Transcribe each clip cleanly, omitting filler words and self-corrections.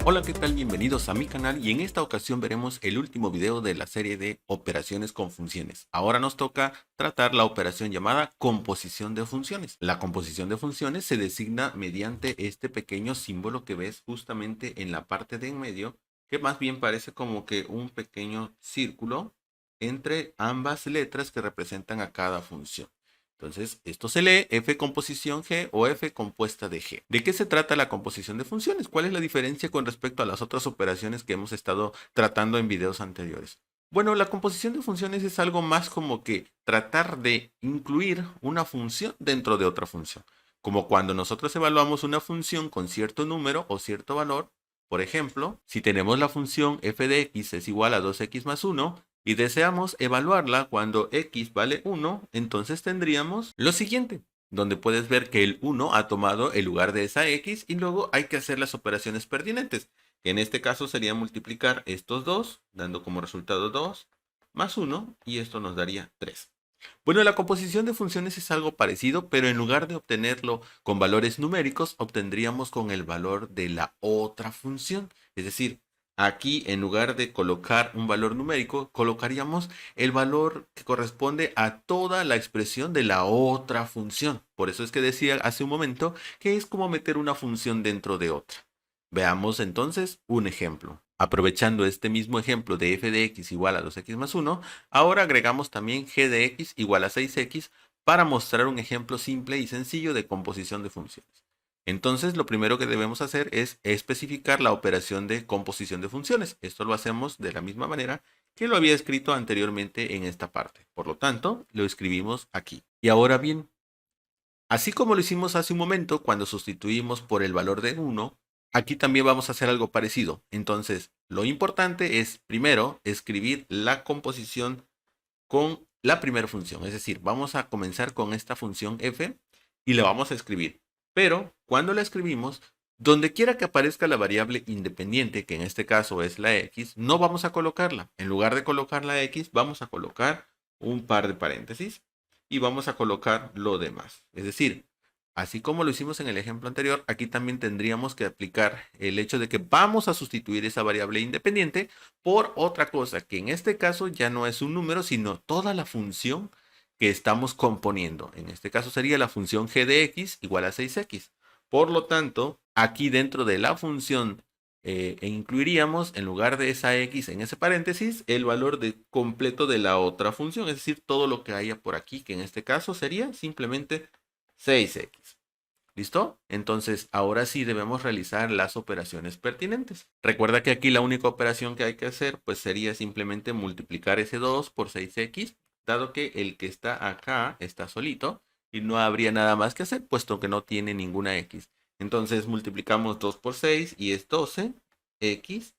Hola, ¿qué tal? Bienvenidos a mi canal y en esta ocasión veremos el último video de la serie de operaciones con funciones. Ahora nos toca tratar la operación llamada composición de funciones. La composición de funciones se designa mediante este pequeño símbolo que ves justamente en la parte de en medio, que más bien parece como que un pequeño círculo entre ambas letras que representan a cada función. Entonces, esto se lee f composición g o f compuesta de g. ¿De qué se trata la composición de funciones? ¿Cuál es la diferencia con respecto a las otras operaciones que hemos estado tratando en videos anteriores? Bueno, la composición de funciones es algo más como que tratar de incluir una función dentro de otra función. Como cuando nosotros evaluamos una función con cierto número o cierto valor. Por ejemplo, si tenemos la función f de x es igual a 2x más 1, y deseamos evaluarla cuando x vale 1, entonces tendríamos lo siguiente, donde puedes ver que el 1 ha tomado el lugar de esa x y luego hay que hacer las operaciones pertinentes, que en este caso sería multiplicar estos dos, dando como resultado 2 más 1 y esto nos daría 3. Bueno, la composición de funciones es algo parecido, pero en lugar de obtenerlo con valores numéricos, obtendríamos con el valor de la otra función. Es decir, aquí en lugar de colocar un valor numérico, colocaríamos el valor que corresponde a toda la expresión de la otra función. Por eso es que decía hace un momento que es como meter una función dentro de otra. Veamos entonces un ejemplo. Aprovechando este mismo ejemplo de f de x igual a 2x más 1, ahora agregamos también g de x igual a 6x para mostrar un ejemplo simple y sencillo de composición de funciones. Entonces, lo primero que debemos hacer es especificar la operación de composición de funciones. Esto lo hacemos de la misma manera que lo había escrito anteriormente en esta parte. Por lo tanto, lo escribimos aquí. Y ahora bien, así como lo hicimos hace un momento cuando sustituimos por el valor de 1, aquí también vamos a hacer algo parecido. Entonces, lo importante es primero escribir la composición con la primera función. Es decir, vamos a comenzar con esta función f y la vamos a escribir. Pero cuando la escribimos, donde quiera que aparezca la variable independiente, que en este caso es la x, no vamos a colocarla. En lugar de colocar la x, vamos a colocar un par de paréntesis y vamos a colocar lo demás. Es decir, así como lo hicimos en el ejemplo anterior, aquí también tendríamos que aplicar el hecho de que vamos a sustituir esa variable independiente por otra cosa, que en este caso ya no es un número, sino toda la función que estamos componiendo. En este caso sería la función g de x igual a 6x. Por lo tanto, aquí dentro de la función incluiríamos en lugar de esa x en ese paréntesis el valor completo de la otra función, es decir, todo lo que haya por aquí, que en este caso sería simplemente 6x. ¿Listo? Entonces, ahora sí debemos realizar las operaciones pertinentes. Recuerda que aquí la única operación que hay que hacer, pues sería simplemente multiplicar ese 2 por 6x, dado que el que está acá está solito y no habría nada más que hacer, puesto que no tiene ninguna x. Entonces, multiplicamos 2 por 6 y es 12x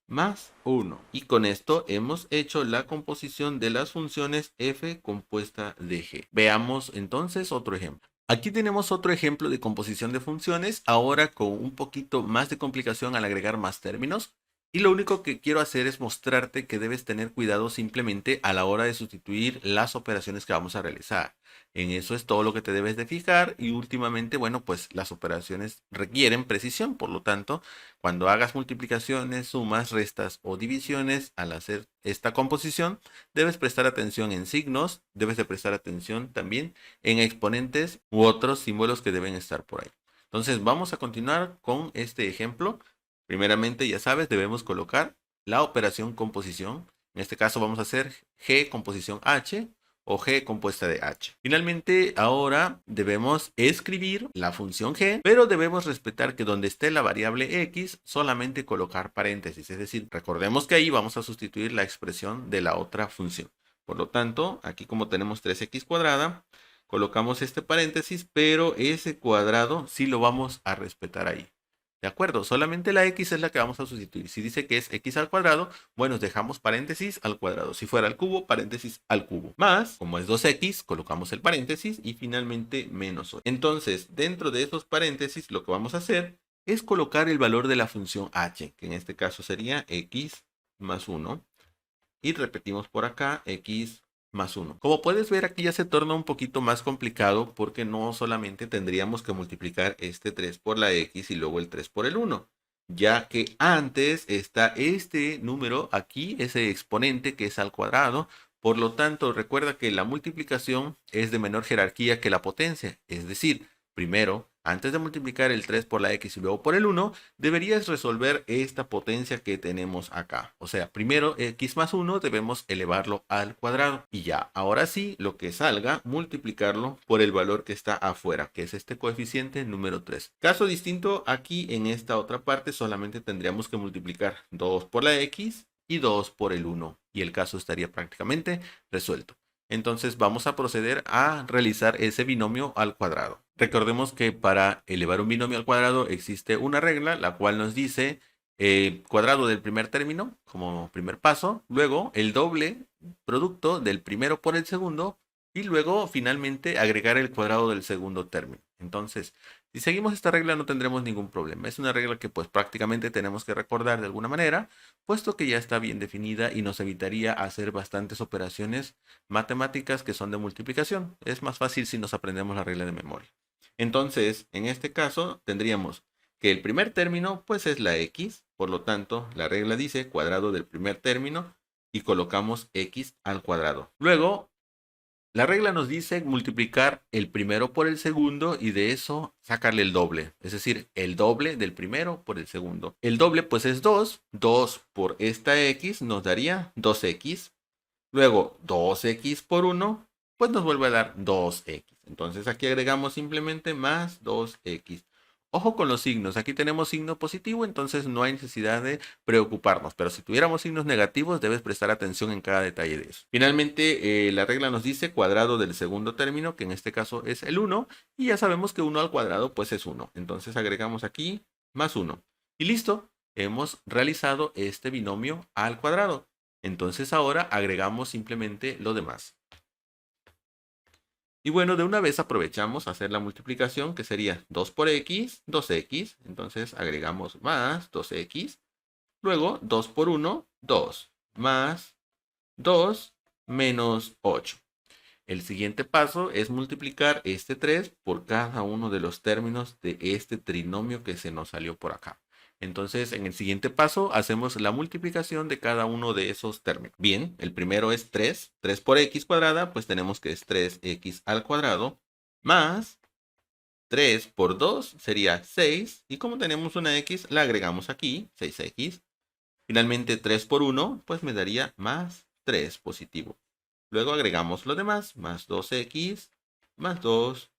más 1. Y con esto hemos hecho la composición de las funciones f compuesta de g. Veamos entonces otro ejemplo. Aquí tenemos otro ejemplo de composición de funciones, ahora con un poquito más de complicación al agregar más términos. Y lo único que quiero hacer es mostrarte que debes tener cuidado simplemente a la hora de sustituir las operaciones que vamos a realizar. En eso es todo lo que te debes de fijar y últimamente, bueno, pues las operaciones requieren precisión, por lo tanto, cuando hagas multiplicaciones, sumas, restas o divisiones al hacer esta composición, debes prestar atención en signos, debes de prestar atención también en exponentes u otros símbolos que deben estar por ahí. Entonces vamos a continuar con este ejemplo. Primeramente, ya sabes, debemos colocar la operación composición. En este caso vamos a hacer G composición H o G compuesta de H. Finalmente, ahora debemos escribir la función G, pero debemos respetar que donde esté la variable X, solamente colocar paréntesis. Es decir, recordemos que ahí vamos a sustituir la expresión de la otra función. Por lo tanto, aquí como tenemos 3x cuadrada, colocamos este paréntesis, pero ese cuadrado sí lo vamos a respetar ahí. ¿De acuerdo? Solamente la x es la que vamos a sustituir. Si dice que es x al cuadrado, bueno, dejamos paréntesis al cuadrado. Si fuera al cubo, paréntesis al cubo. Más, como es 2x, colocamos el paréntesis y finalmente menos 8. Entonces, dentro de esos paréntesis, lo que vamos a hacer es colocar el valor de la función h, que en este caso sería x más 1. Y repetimos por acá x más 1. Como puedes ver, aquí ya se torna un poquito más complicado porque no solamente tendríamos que multiplicar este 3 por la x y luego el 3 por el 1, ya que antes está este número aquí, ese exponente que es al cuadrado. Por lo tanto, recuerda que la multiplicación es de menor jerarquía que la potencia. Es decir, primero, antes de multiplicar el 3 por la x y luego por el 1, deberías resolver esta potencia que tenemos acá. O sea, primero x más 1 debemos elevarlo al cuadrado. Y ya, ahora sí, lo que salga, multiplicarlo por el valor que está afuera, que es este coeficiente número 3. Caso distinto, aquí en esta otra parte solamente tendríamos que multiplicar 2 por la x y 2 por el 1. Y el caso estaría prácticamente resuelto. Entonces vamos a proceder a realizar ese binomio al cuadrado. Recordemos que para elevar un binomio al cuadrado existe una regla, la cual nos dice cuadrado del primer término como primer paso, luego el doble producto del primero por el segundo y luego finalmente agregar el cuadrado del segundo término. Entonces, si seguimos esta regla no tendremos ningún problema. Es una regla que pues prácticamente tenemos que recordar de alguna manera, puesto que ya está bien definida y nos evitaría hacer bastantes operaciones matemáticas que son de multiplicación. Es más fácil si nos aprendemos la regla de memoria. Entonces, en este caso tendríamos que el primer término pues es la x, por lo tanto la regla dice cuadrado del primer término y colocamos x al cuadrado. Luego, la regla nos dice multiplicar el primero por el segundo y de eso sacarle el doble, es decir, el doble del primero por el segundo. El doble pues es 2, 2 por esta x nos daría 2x. Luego 2x por 1 pues nos vuelve a dar 2x. Entonces aquí agregamos simplemente más 2x. Ojo con los signos, aquí tenemos signo positivo, entonces no hay necesidad de preocuparnos, pero si tuviéramos signos negativos debes prestar atención en cada detalle de eso. Finalmente, la regla nos dice cuadrado del segundo término, que en este caso es el 1, y ya sabemos que 1 al cuadrado pues es 1. Entonces agregamos aquí más 1. Y listo, hemos realizado este binomio al cuadrado. Entonces ahora agregamos simplemente lo demás. Y bueno, de una vez aprovechamos a hacer la multiplicación, que sería 2 por x, 2x. Entonces agregamos más 2x. Luego 2 por 1, 2. Más 2 menos 8. El siguiente paso es multiplicar este 3 por cada uno de los términos de este trinomio que se nos salió por acá. Entonces, en el siguiente paso hacemos la multiplicación de cada uno de esos términos. Bien, el primero es 3. 3 por x cuadrada, pues tenemos que es 3x al cuadrado, más 3 por 2 sería 6. Y como tenemos una x, la agregamos aquí, 6x. Finalmente, 3 por 1, pues me daría más 3 positivo. Luego agregamos lo demás, más 2x, más 2,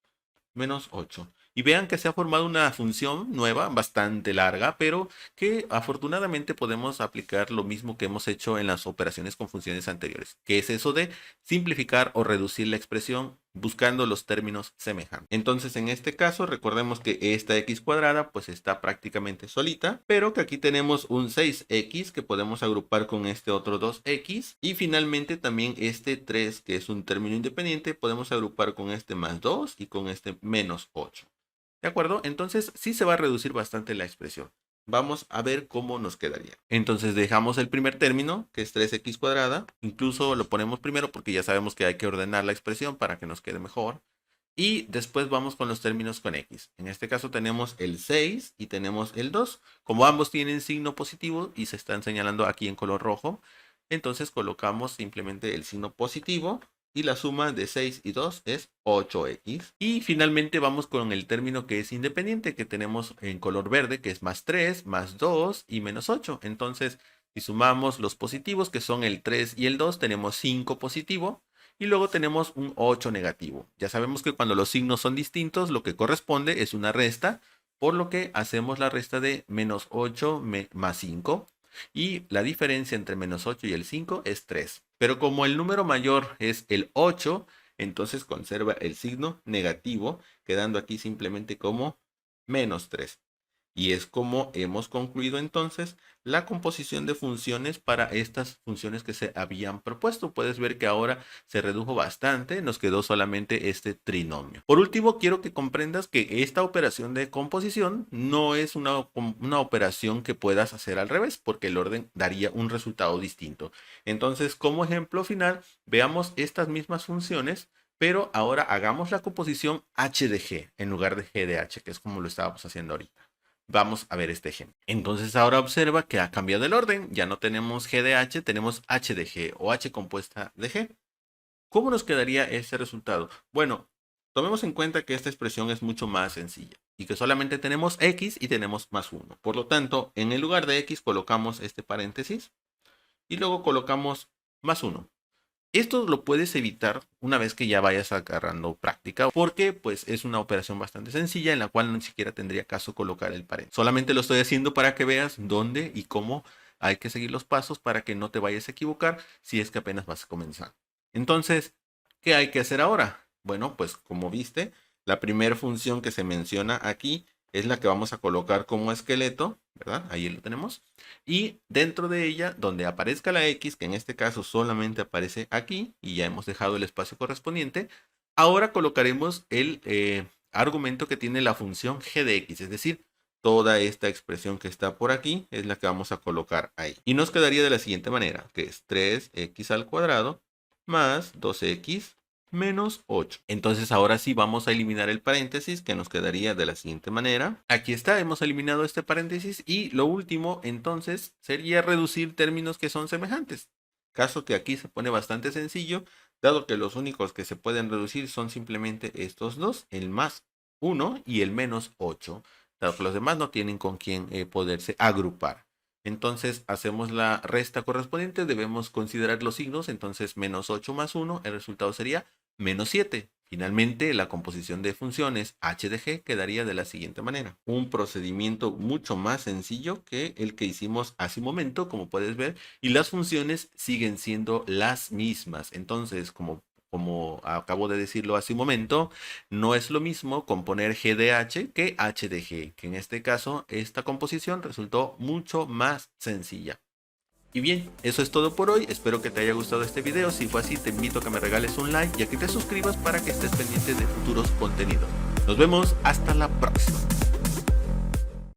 menos 8. Y vean que se ha formado una función nueva, bastante larga, pero que afortunadamente podemos aplicar lo mismo que hemos hecho en las operaciones con funciones anteriores, que es eso de simplificar o reducir la expresión buscando los términos semejantes. Entonces, en este caso, recordemos que esta x cuadrada pues está prácticamente solita, pero que aquí tenemos un 6x que podemos agrupar con este otro 2x y finalmente también este 3 que es un término independiente podemos agrupar con este más 2 y con este menos 8. ¿De acuerdo? Entonces sí se va a reducir bastante la expresión. Vamos a ver cómo nos quedaría. Entonces dejamos el primer término, que es 3x cuadrada. Incluso lo ponemos primero porque ya sabemos que hay que ordenar la expresión para que nos quede mejor. Y después vamos con los términos con x. En este caso tenemos el 6 y tenemos el 2. Como ambos tienen signo positivo y se están señalando aquí en color rojo, entonces colocamos simplemente el signo positivo y la suma de 6 y 2 es 8x. Y finalmente vamos con el término que es independiente, que tenemos en color verde, que es más 3, más 2 y menos 8. Entonces, si sumamos los positivos, que son el 3 y el 2, tenemos 5 positivo. Y luego tenemos un 8 negativo. Ya sabemos que cuando los signos son distintos, lo que corresponde es una resta, por lo que hacemos la resta de menos 8 más 5. Y la diferencia entre menos 8 y el 5 es 3. Pero como el número mayor es el 8, entonces conserva el signo negativo, quedando aquí simplemente como menos 3. Y es como hemos concluido entonces la composición de funciones para estas funciones que se habían propuesto. Puedes ver que ahora se redujo bastante, nos quedó solamente este trinomio. Por último, quiero que comprendas que esta operación de composición no es una operación que puedas hacer al revés, porque el orden daría un resultado distinto. Entonces, como ejemplo final, veamos estas mismas funciones, pero ahora hagamos la composición h de g en lugar de g de h, que es como lo estábamos haciendo ahorita. vamos a ver este ejemplo. Entonces ahora observa que ha cambiado el orden. Ya no tenemos G de H, tenemos H de G o H compuesta de G. ¿Cómo nos quedaría ese resultado? Bueno, tomemos en cuenta que esta expresión es mucho más sencilla y que solamente tenemos X y tenemos más 1. Por lo tanto, en el lugar de X colocamos este paréntesis y luego colocamos más 1. Esto lo puedes evitar una vez que ya vayas agarrando práctica, porque pues es una operación bastante sencilla en la cual ni siquiera tendría caso colocar el paréntesis. Solamente lo estoy haciendo para que veas dónde y cómo hay que seguir los pasos para que no te vayas a equivocar si es que apenas vas a comenzar. Entonces, ¿qué hay que hacer ahora? Bueno, pues como viste, la primera función que se menciona aquí es la que vamos a colocar como esqueleto, ¿verdad? Ahí lo tenemos. Y dentro de ella, donde aparezca la X, que en este caso solamente aparece aquí, y ya hemos dejado el espacio correspondiente, ahora colocaremos el argumento que tiene la función g de x, es decir, toda esta expresión que está por aquí es la que vamos a colocar ahí. Y nos quedaría de la siguiente manera, que es 3x al cuadrado más 2x menos 8. Entonces ahora sí vamos a eliminar el paréntesis, que nos quedaría de la siguiente manera. Aquí está, hemos eliminado este paréntesis y lo último entonces sería reducir términos que son semejantes. Caso que aquí se pone bastante sencillo, dado que los únicos que se pueden reducir son simplemente estos dos, el más 1 y el menos 8, dado que los demás no tienen con quién poderse agrupar. Entonces hacemos la resta correspondiente, debemos considerar los signos, entonces menos 8 más 1, el resultado sería menos 7. Finalmente, la composición de funciones h de g quedaría de la siguiente manera. Un procedimiento mucho más sencillo que el que hicimos hace un momento, como puedes ver, y las funciones siguen siendo las mismas. Entonces, como acabo de decirlo hace un momento, no es lo mismo componer g de h que h de g, que en este caso esta composición resultó mucho más sencilla. Y bien, eso es todo por hoy, espero que te haya gustado este video, si fue así te invito a que me regales un like y a que te suscribas para que estés pendiente de futuros contenidos. Nos vemos hasta la próxima.